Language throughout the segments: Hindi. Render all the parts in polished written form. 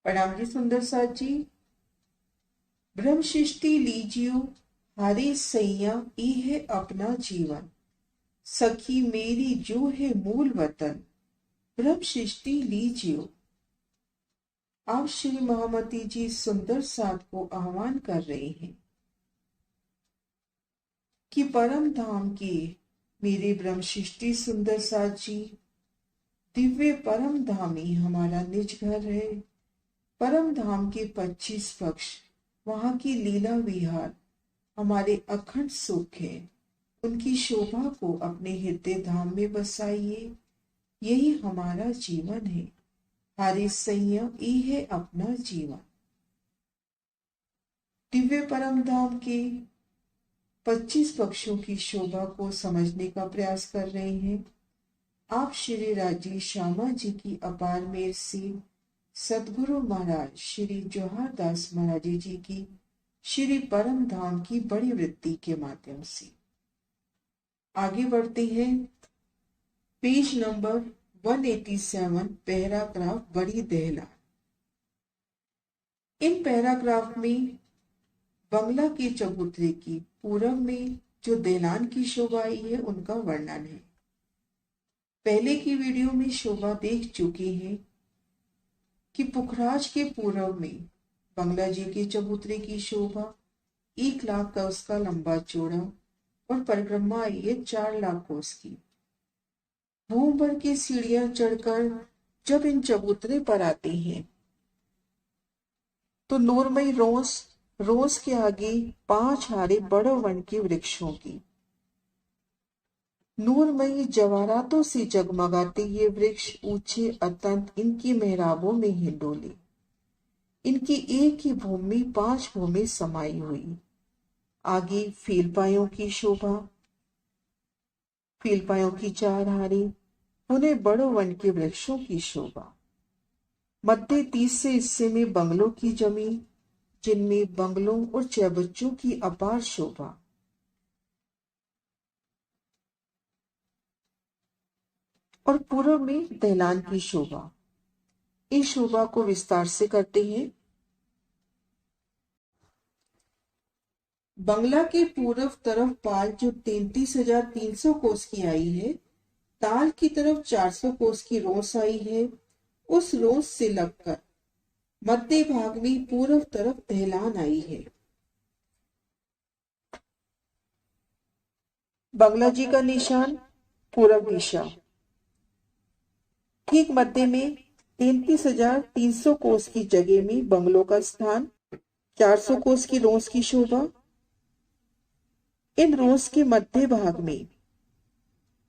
प्रणाम जी सुंदर साथ जी। ब्रह्म सृष्टि लीजियो हरे सैया ई है अपना जीवन। सखी मेरी जो है मूल वतन ब्रह्म सृष्टि लीजियो। आप श्री महामती जी सुंदर साथ को आह्वान कर रहे हैं कि परम धाम के मेरे ब्रह्म सृष्टि सुंदर साथ जी, दिव्य परम धाम ही हमारा निज घर है। परम धाम के 25 पक्ष वहां की लीला विहार हमारे अखंड सुख है। उनकी शोभा को अपने हृदय धाम में बसाइए। यही हमारा जीवन है। हरे संयम ये है अपना जीवन। दिव्य परम धाम के 25 पक्षों की शोभा को समझने का प्रयास कर रहे हैं। आप श्री राजी श्यामा जी की अपार मेर से सदगुरु महाराज श्री जवाहर दास महाराज जी की श्री परम धाम की बड़ी वृत्ति के माध्यम से आगे बढ़ते हैं। पेज नंबर 187 पैराग्राफ बड़ी दहला। इन पैराग्राफ में बंगला के चबूतरे की पूरब में जो दहलान की शोभा आई है उनका वर्णन है। पहले की वीडियो में शोभा देख चुके हैं कि पुखराज के पूरब में बंगला जी के चबूतरे की शोभा 1 लाख का उसका लंबा चौड़ा और परिक्रमा आई है 4 लाख कोस की। भूम भर की सीढ़ियां चढ़कर जब इन चबूतरे पर आते हैं तो नूरमयी रोज के आगे 5 हारे बड़े वन के वृक्षों की नूरमयी जवाहरातों से जगमगाते ये वृक्ष ऊंचे अत्यंत इनकी मेहराबों में हिंडोले। इनकी एक ही भूमि 5 भूमि समाई हुई। आगे फीलपायों की शोभा, फीलपायों की 4 हारी, उन्हें बड़ो वन के वृक्षों की शोभा। मध्य 30 से हिस्से में बंगलों की जमीन, जिनमें बंगलों और चौबच्चों की अपार शोभा। और पूर्व में दहलान की शोभा। इस शोभा को विस्तार से करते हैं। बंगला के पूर्व तरफ पाल जो 33,300 कोस की आई है, ताल की तरफ 400 कोस की रोस आई है। उस रोस से लगकर मध्य भाग में पूर्व तरफ दहलान आई है। बंगला जी का निशान पूर्व दिशा। ठीक मध्य में 33,300 कोस की जगह में बंगलों का स्थान, 400 कोस की रोस की शोभा। इन रोस के मध्य भाग में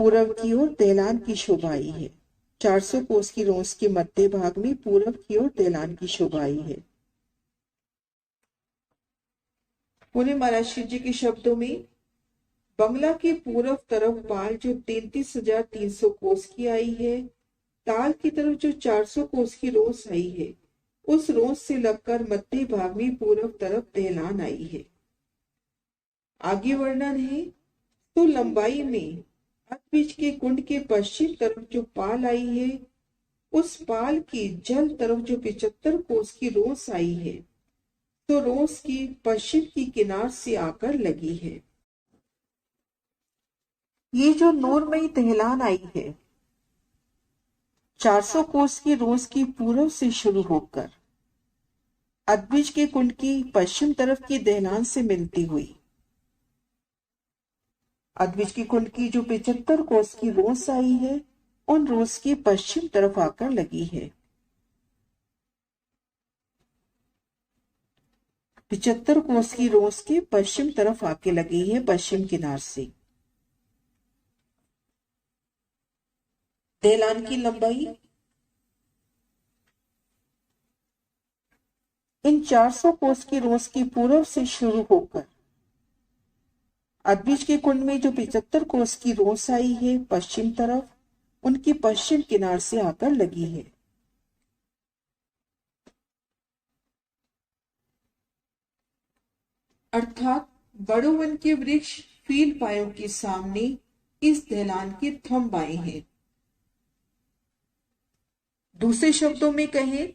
पूर्व की ओर दहलान की शोभा आई है। 400 कोस की रोस के मध्य भाग में पूर्व की ओर दहलान की शोभा आई है। पुणे महाराज श्री जी के शब्दों में, बंगला के पूर्व तरफ पाल जो 33,300 कोस की आई है, ताल की तरफ जो 400 कोस की रोस आई है, उस रोस से लगकर मध्य भाग में पूर्व तरफ दहलान आई है। आगे वर्णन है। तो लंबाई में अद्विज के कुंड के पश्चिम तरफ जो पाल आई है, उस पाल की जल तरफ जो 75 कोस की रोस आई है, तो रोस की पश्चिम की किनार से आकर लगी है। ये जो नूरमयी दहलान आई है, 400 कोस की रोस की पूर्व से शुरू होकर अद्विज के कुंड की पश्चिम तरफ की दहलान से मिलती हुई अद्विज की कुंड की जो 75 कोस की रोस आई है, उन रोस की पश्चिम तरफ आकर लगी है। 75 कोस की रोस के पश्चिम तरफ आके लगी है, पश्चिम किनार से। दहलान की लंबाई इन 400 कोस की रोस की पूर्व से शुरू होकर अद्विज के कुंड में जो 75 कोस की रोस आई है पश्चिम तरफ, उनकी पश्चिम किनार से आकर लगी है। अर्थात बड़ो वन के वृक्ष फील पायों के सामने इस दहलान के थंब आए हैं। दूसरे शब्दों में कहें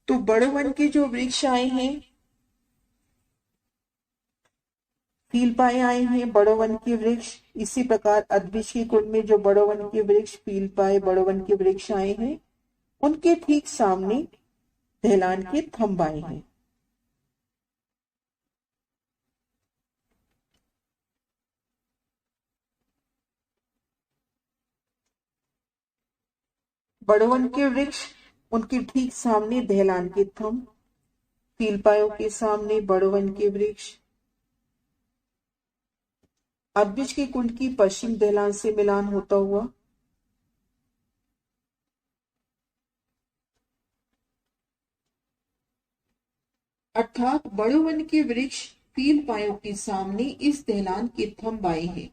तो बड़वन के जो वृक्ष आए हैं, फीलपाए आए हैं बड़ोवन के वृक्ष। इसी प्रकार अद्विज के कुल में जो बड़ोवन के वृक्ष, फीलपाए, बड़ोवन के वृक्ष आए हैं, उनके ठीक सामने दहलान के थंब आए हैं। बड़ोवन के वृक्ष, उनके ठीक सामने दहलान के थंब, फीलपायों के सामने बड़ोवन के वृक्ष। अद्विज के कुंड की पश्चिम दहलान से मिलान होता हुआ अर्थात बड़ोवन के वृक्ष फीलपायों के सामने इस दहलान के थंब आए हैं।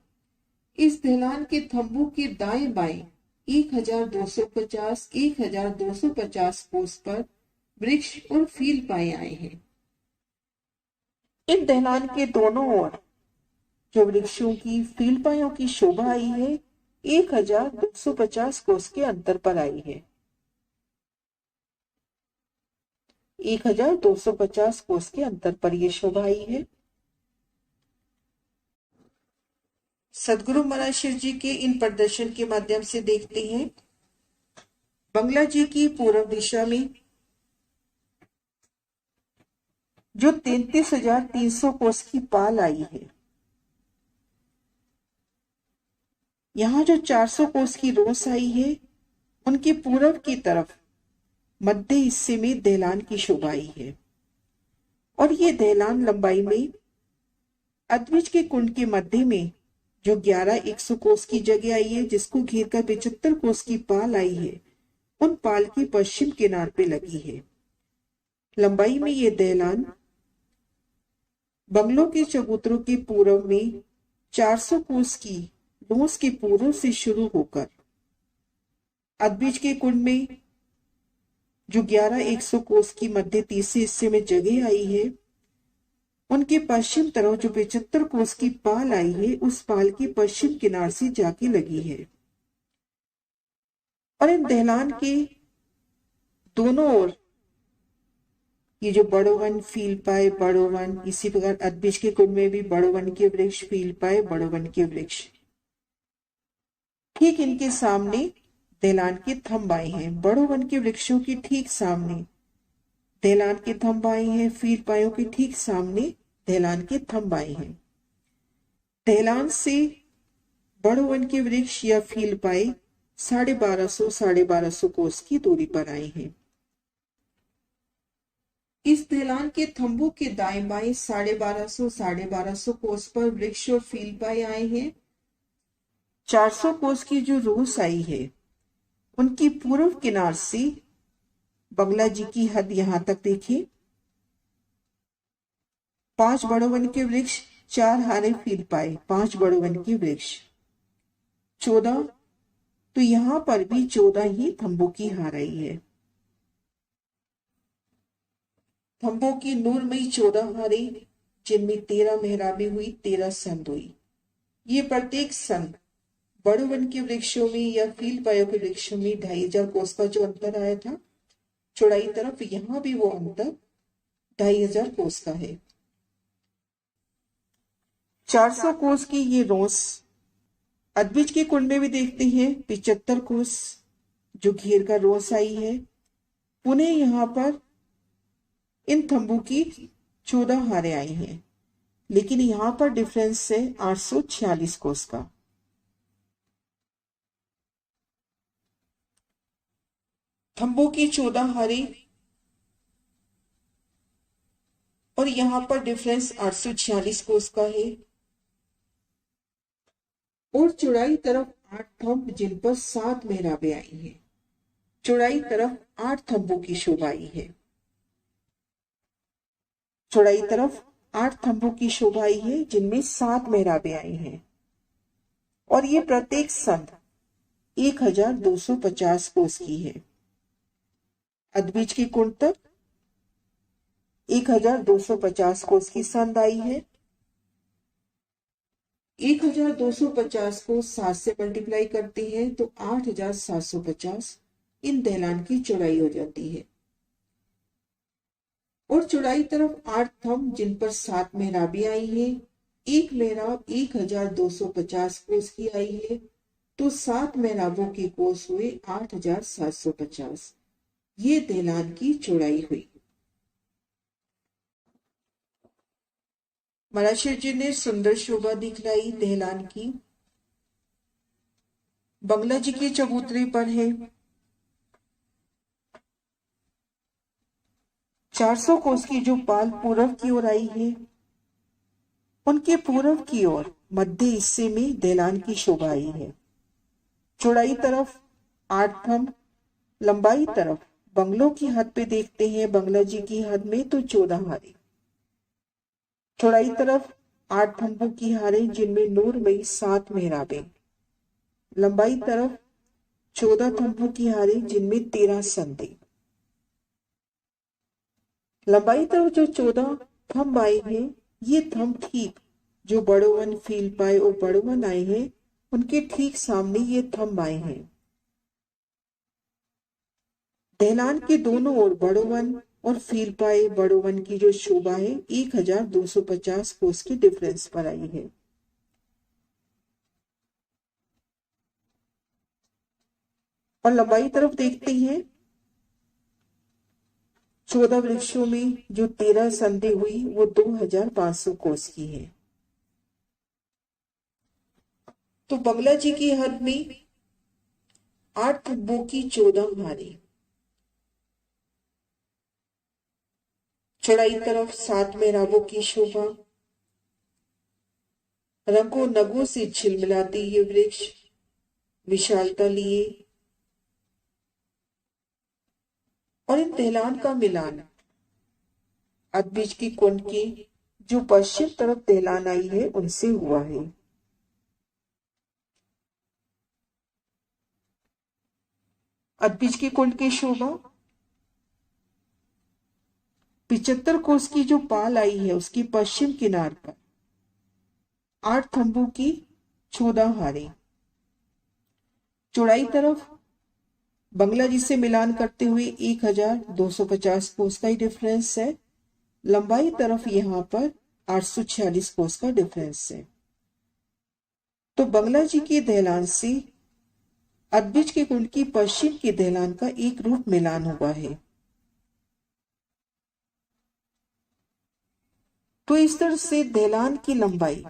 इस दहलान के थंबों के दाएं बाएं 1250 1250 कोस पर वृक्ष और फीलपाए आए हैं। इन दहलान के दोनों ओर जो वृक्षों की, फीलपायों की शोभा आई है 1250 कोस के अंतर पर आई है। 1250 कोस के अंतर पर यह शोभा आई है। सदगुरु महाराज शिव जी के इन प्रदर्शन के माध्यम से देखते हैं, बंगला जी की पूर्व दिशा में जो 33,300 कोस की पाल आई है, यहां जो 400 कोस की रोस आई है, उनके पूर्व की तरफ मध्य हिस्से में दहलान की शोभा आई है। और ये दहलान लंबाई में अद्विज के कुंड के मध्य में जो 11,100 कोस की जगह आई है, जिसको घेर कर 75 कोस की पाल आई है, उन पाल की पश्चिम किनार पे लगी है। लंबाई में ये दहलान बंगलों के चबूतरों के पूर्व में 400 कोस की रोस के पूर्व से शुरू होकर अद्विज के कुंड में जो 11,100 कोस की मध्य तीसरे हिस्से में जगह आई है, उनके पश्चिम तरफ जो 75 कोस की पाल आई है, उस पाल की पश्चिम किनार से जाके लगी है। और इन दहलान के दोनों ओर ये जो बड़ोवन, फीलपाए, बड़ोवन, इसी प्रकार अद्विज के कुंड में भी बड़ोवन के वृक्ष, फीलपाए, बड़ोवन के वृक्ष, ठीक इनके सामने दहलान के थंब आए हैं। बड़ोवन के वृक्षों के ठीक सामने दहलान के थंब आए हैं, फीलपायों के ठीक सामने दहलान के थंब आए हैं। दहलान से बड़ोवन के वृक्ष या फीलपाए 1250 कोस की दूरी पर आए हैं। इस दहलान के थंबों के दाएं बाएं 1250 कोस पर वृक्ष और फीलपाए आए हैं। 400 कोस की जो रोस आई है, उनकी पूर्व किनार से बंगला जी की हद यहां तक देखिए, 5 बड़ोवन के वृक्ष, 4 हारे फीलपाए, 5 बड़ोवन के वृक्ष, 14, तो यहां पर भी 14 ही थंबों की हार आई है। थंबों की नूरमयी 14 हारे, जिनमें 13 मेहराबें हुई, 13 संद हुई। ये प्रत्येक संद बड़ोवन के वृक्षों में या फीलपायों के वृक्षों में 2,500 कोस का जो अंतर आया था चौड़ाई तरफ, यहां भी वो अंतर 2,500 कोस का है। 400 कोस की ये रोस अद्विज के कुंड में भी देखते हैं, 75 कोस जो घेर का रोस आई है। पुनः यहां पर इन थंबों की 14 हारें आई हैं, लेकिन यहां पर डिफरेंस है 846 कोस का। थंबों की 14 हारें और यहां पर डिफरेंस 846 कोस का है। और चौड़ाई तरफ 8 थंब, जिन पर 7 मेहराबें आई हैं। चौड़ाई तरफ 8 थंबों की शोभा आई है। चौड़ाई तरफ 8 थंबों की शोभा आई है, जिनमें 7 मेहराबें आई हैं। और ये प्रत्येक संद 1250 कोस की है। अद्विज के कुंड तक 1250 कोस की संद आई है। 1250 को 7 से मल्टीप्लाई करते हैं तो 8,750 इन दहलान की चौड़ाई हो जाती है। और चौड़ाई तरफ 8 थंब जिन पर 7 मेहराबें आई है। एक मेहराब 1250 कोस की आई है, तो 7 मेहराबों के कोस हुए 8750। ये दहलान की चौड़ाई हुई। मराशिर जी ने सुंदर शोभा दिखलाई दहलान की। बंगला जी के चबूतरे पर है। 400 कोस की जो पाल पूर्व की ओर आई है, उनके पूर्व की ओर मध्य हिस्से में दहलान की शोभा आई है। चौड़ाई तरफ 8 थंब, लंबाई तरफ बंगलों की हद पे देखते हैं बंगला जी की हद में तो 14 हारे। चौड़ाई तरफ 8 थंबों की हारें जिनमें नूरमयी 7 मेहराबें। लंबाई तरफ 14 थंबों की हारें जिनमें 13 संदे। लंबाई तरफ जो 14 थंब आए हैं, ये थंब ठीक जो बड़ोवन फील पाए और बड़ोवन आए हैं, उनके ठीक सामने ये थंब आए हैं। दहलान के दोनों ओर बड़ोवन और फील पाए बड़ोवन की जो शोभा है 1250 कोस की डिफरेंस पर आई है। और लंबाई तरफ देखते हैं 14 वृक्षों में जो 13 संधि हुई वो 2500 कोस की है। तो बंगला जी की हद में 8 थंबों की 14 हारें। चौड़ाई तरफ 7 मेहराबों की शोभा। रंगों नगों से झिलमिलाते ये वृक्ष विशालता लिए। और इन दहलान का मिलान अदबीज की कुंड की जो पश्चिम तरफ दहलान आई है उनसे हुआ है। अदबीज की कुंड की शोभा 75 कोस की जो पाल आई है उसकी पश्चिम किनार पर 8 थंबों की 14 हारें। चौड़ाई तरफ बंगला जी से मिलान करते हुए 1250 कोस का ही डिफरेंस है। लंबाई तरफ यहां पर 846 कोस का डिफरेंस है। तो बंगला जी की दहलान से अदबिज के कुंड की पश्चिम की दहलान का एक रूप मिलान हुआ है। तो इस तरह से दहलान की लंबाई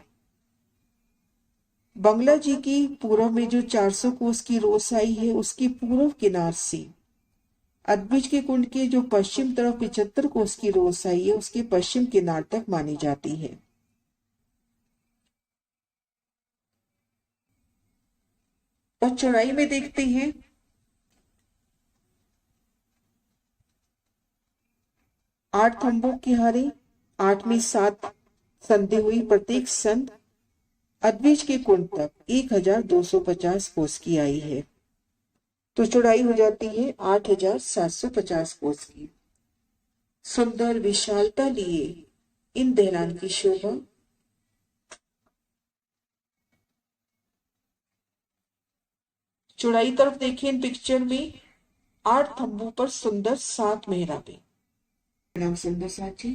बंगला जी की पूर्व में जो 400 कोस की रोस आई है उसकी पूर्व किनार से अदबिज के कुंड के जो पश्चिम तरफ 75 कोस की रोस आई है उसके पश्चिम किनार तक मानी जाती है। और चौड़ाई में देखते हैं 8 थंबों की हारें, 8 में 7 संधि हुई, प्रत्येक संध अदबिज के कुंड तक 1250 कोस की आई है। तो चौड़ाई हो जाती है 8750 कोस की। सुंदर विशालता लिए इन दहलान की शोभा। चौड़ाई तरफ देखिए इन पिक्चर में 8 थंबों पर सुंदर 7 मेहराबें। नाम सुंदर साची।